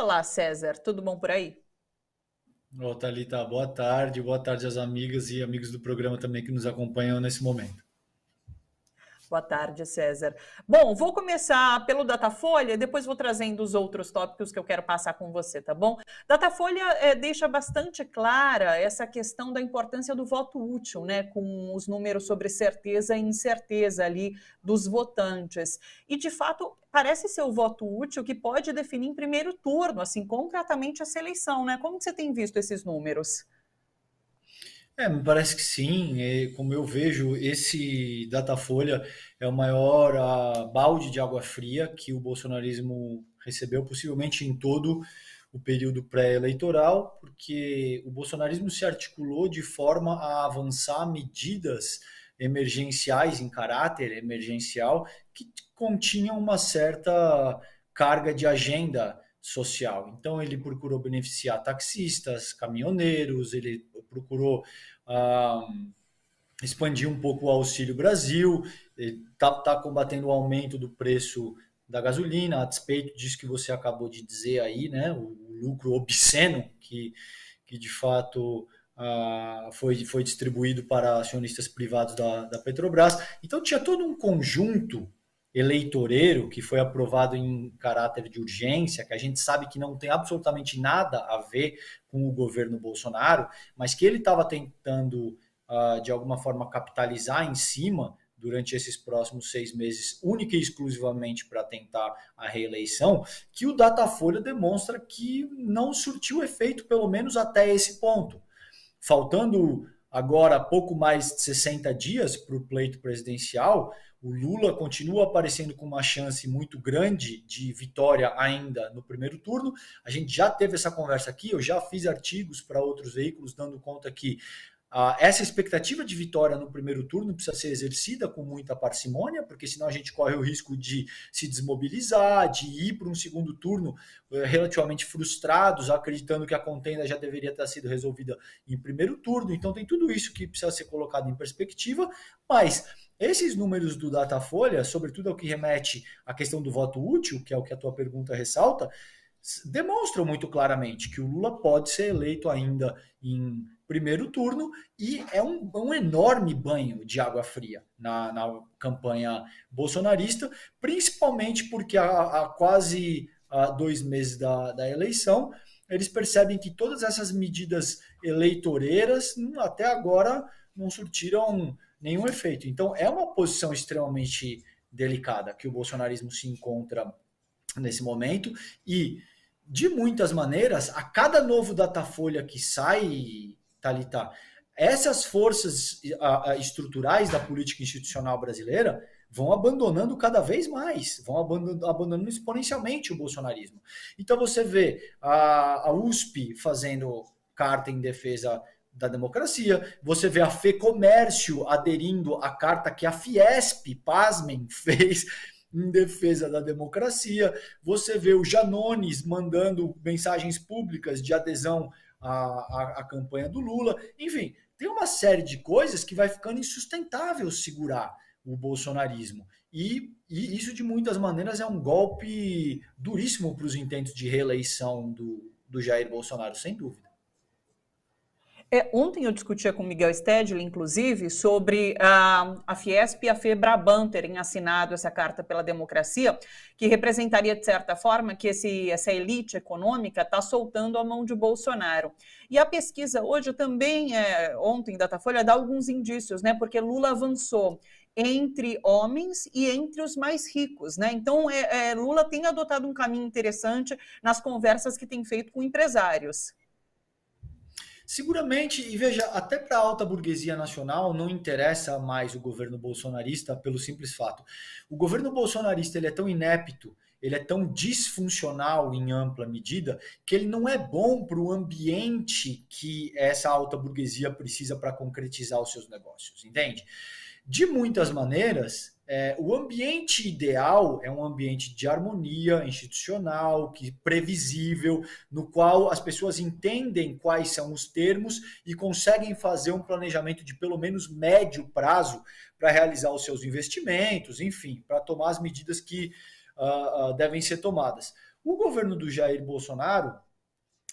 Olá, César, tudo bom por aí? Ô, Thalita, boa tarde às amigas e amigos do programa também que nos acompanham nesse momento. Boa tarde, César. Bom, vou começar pelo Datafolha, depois vou trazendo os outros tópicos que eu quero passar com você, tá bom? Datafolha deixa bastante clara essa questão da importância do voto útil, né? Com os números sobre certeza e incerteza ali dos votantes. E, de fato, parece ser o voto útil que pode definir em primeiro turno, assim, concretamente essa eleição, né? Como que você tem visto esses números? Me parece que sim. Como eu vejo, esse Datafolha é o maior balde de água fria que o bolsonarismo recebeu, possivelmente em todo o período pré-eleitoral, porque o bolsonarismo se articulou de forma a avançar medidas emergenciais em caráter emergencial que continham uma certa carga de agenda social. Então ele procurou beneficiar taxistas, caminhoneiros, ele procurou ah, expandir um pouco o Auxílio Brasil, está combatendo o aumento do preço da gasolina, a despeito disso que você acabou de dizer aí, né, o lucro obsceno que de fato foi distribuído para acionistas privados da Petrobras. Então tinha todo um conjunto eleitoreiro que foi aprovado em caráter de urgência, que a gente sabe que não tem absolutamente nada a ver com o governo Bolsonaro, mas que ele estava tentando, de alguma forma, capitalizar em cima durante esses próximos 6 meses, única e exclusivamente para tentar a reeleição, que o Datafolha demonstra que não surtiu efeito, pelo menos até esse ponto. Faltando agora pouco mais de 60 dias para o pleito presidencial, o Lula continua aparecendo com uma chance muito grande de vitória ainda no primeiro turno. A gente já teve essa conversa aqui, eu já fiz artigos para outros veículos dando conta que essa expectativa de vitória no primeiro turno precisa ser exercida com muita parcimônia, porque senão a gente corre o risco de se desmobilizar, de ir para um segundo turno relativamente frustrados, acreditando que a contenda já deveria ter sido resolvida em primeiro turno. Então tem tudo isso que precisa ser colocado em perspectiva, mas esses números do Datafolha, sobretudo ao que remete à questão do voto útil, que é o que a tua pergunta ressalta, demonstram muito claramente que o Lula pode ser eleito ainda em primeiro turno e é um enorme banho de água fria na campanha bolsonarista, principalmente porque há quase 2 meses da eleição eles percebem que todas essas medidas eleitoreiras até agora não surtiram nenhum efeito. Então é uma posição extremamente delicada que o bolsonarismo se encontra nesse momento e de muitas maneiras, a cada novo Datafolha que sai, Thalita, essas forças estruturais da política institucional brasileira vão abandonando cada vez mais, vão abandonando exponencialmente o bolsonarismo. Então você vê a USP fazendo carta em defesa da democracia, você vê a FEComércio aderindo à carta que a Fiesp, pasmem, fez em defesa da democracia, você vê o Janones mandando mensagens públicas de adesão à campanha do Lula, enfim, tem uma série de coisas que vai ficando insustentável segurar o bolsonarismo. E isso, de muitas maneiras, é um golpe duríssimo para os intentos de reeleição do Jair Bolsonaro, sem dúvida. Ontem eu discutia com o Miguel Stedley, inclusive, sobre a Fiesp e a FEBRABAN terem assinado essa Carta pela Democracia, que representaria, de certa forma, que essa elite econômica está soltando a mão de Bolsonaro. E a pesquisa hoje também, ontem, Datafolha, dá alguns indícios, né? Porque Lula avançou entre homens e entre os mais ricos, né? Então, Lula tem adotado um caminho interessante nas conversas que tem feito com empresários. Seguramente, e veja, até para a alta burguesia nacional não interessa mais o governo bolsonarista pelo simples fato. O governo bolsonarista ele é tão inepto, ele é tão disfuncional em ampla medida, que ele não é bom para o ambiente que essa alta burguesia precisa para concretizar os seus negócios, entende? De muitas maneiras, o ambiente ideal é um ambiente de harmonia institucional, previsível, no qual as pessoas entendem quais são os termos e conseguem fazer um planejamento de pelo menos médio prazo para realizar os seus investimentos, enfim, para tomar as medidas que devem ser tomadas. O governo do Jair Bolsonaro,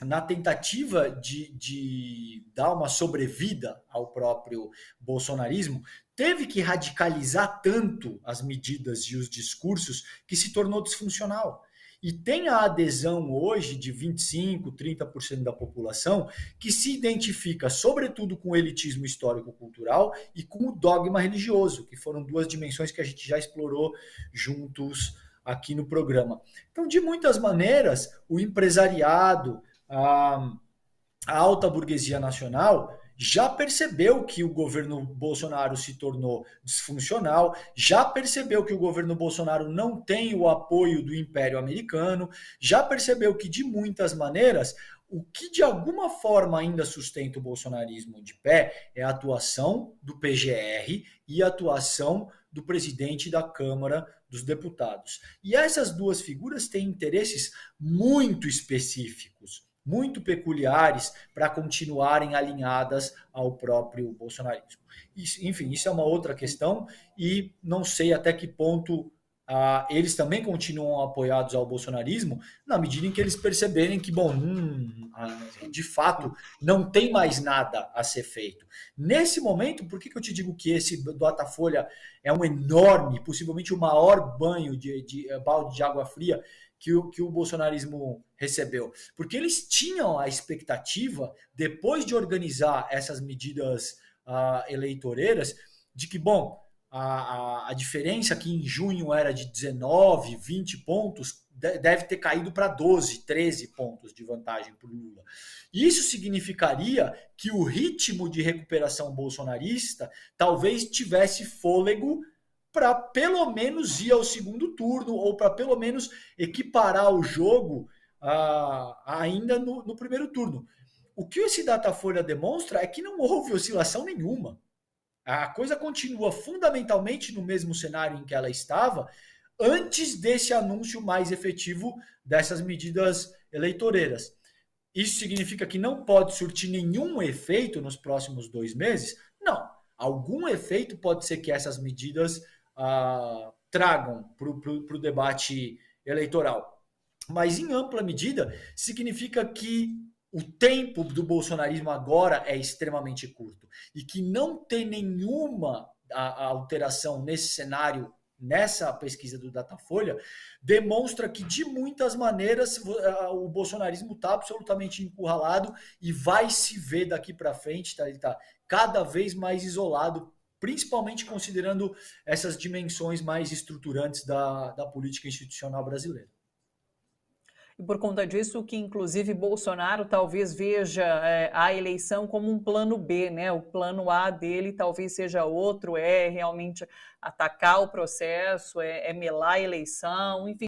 na tentativa de dar uma sobrevida ao próprio bolsonarismo, teve que radicalizar tanto as medidas e os discursos que se tornou disfuncional. E tem a adesão hoje de 25%, 30% da população que se identifica sobretudo com o elitismo histórico-cultural e com o dogma religioso, que foram duas dimensões que a gente já explorou juntos aqui no programa. Então, de muitas maneiras, o empresariado, a alta burguesia nacional já percebeu que o governo Bolsonaro se tornou disfuncional, já percebeu que o governo Bolsonaro não tem o apoio do Império Americano, já percebeu que, de muitas maneiras, o que de alguma forma ainda sustenta o bolsonarismo de pé é a atuação do PGR e a atuação do presidente da Câmara dos Deputados. E essas duas figuras têm interesses muito específicos, muito peculiares para continuarem alinhadas ao próprio bolsonarismo. Enfim, isso é uma outra questão e não sei até que ponto eles também continuam apoiados ao bolsonarismo na medida em que eles perceberem que, bom, de fato, não tem mais nada a ser feito. Nesse momento, por que eu te digo que esse Datafolha é um enorme, possivelmente o maior banho de balde de água fria que o bolsonarismo recebeu? Porque eles tinham a expectativa, depois de organizar essas medidas eleitoreiras, de que, bom, a diferença que em junho era de 19, 20 pontos, deve ter caído para 12, 13 pontos de vantagem para o Lula. Isso significaria que o ritmo de recuperação bolsonarista talvez tivesse fôlego para pelo menos ir ao segundo turno ou para pelo menos equiparar o jogo ainda no primeiro turno. O que esse Datafolha demonstra é que não houve oscilação nenhuma. A coisa continua fundamentalmente no mesmo cenário em que ela estava antes desse anúncio mais efetivo dessas medidas eleitoreiras. Isso significa que não pode surtir nenhum efeito nos próximos 2 meses? Não. Algum efeito pode ser que essas medidas tragam para o debate eleitoral. Mas, em ampla medida, significa que o tempo do bolsonarismo agora é extremamente curto e que não tem nenhuma alteração nesse cenário, nessa pesquisa do Datafolha, demonstra que, de muitas maneiras, o bolsonarismo está absolutamente encurralado e vai se ver daqui para frente, ele está cada vez mais isolado, principalmente considerando essas dimensões mais estruturantes da política institucional brasileira. E por conta disso que, inclusive, Bolsonaro talvez veja a eleição como um plano B, né? O plano A dele talvez seja outro, é realmente atacar o processo, é melar a eleição, enfim.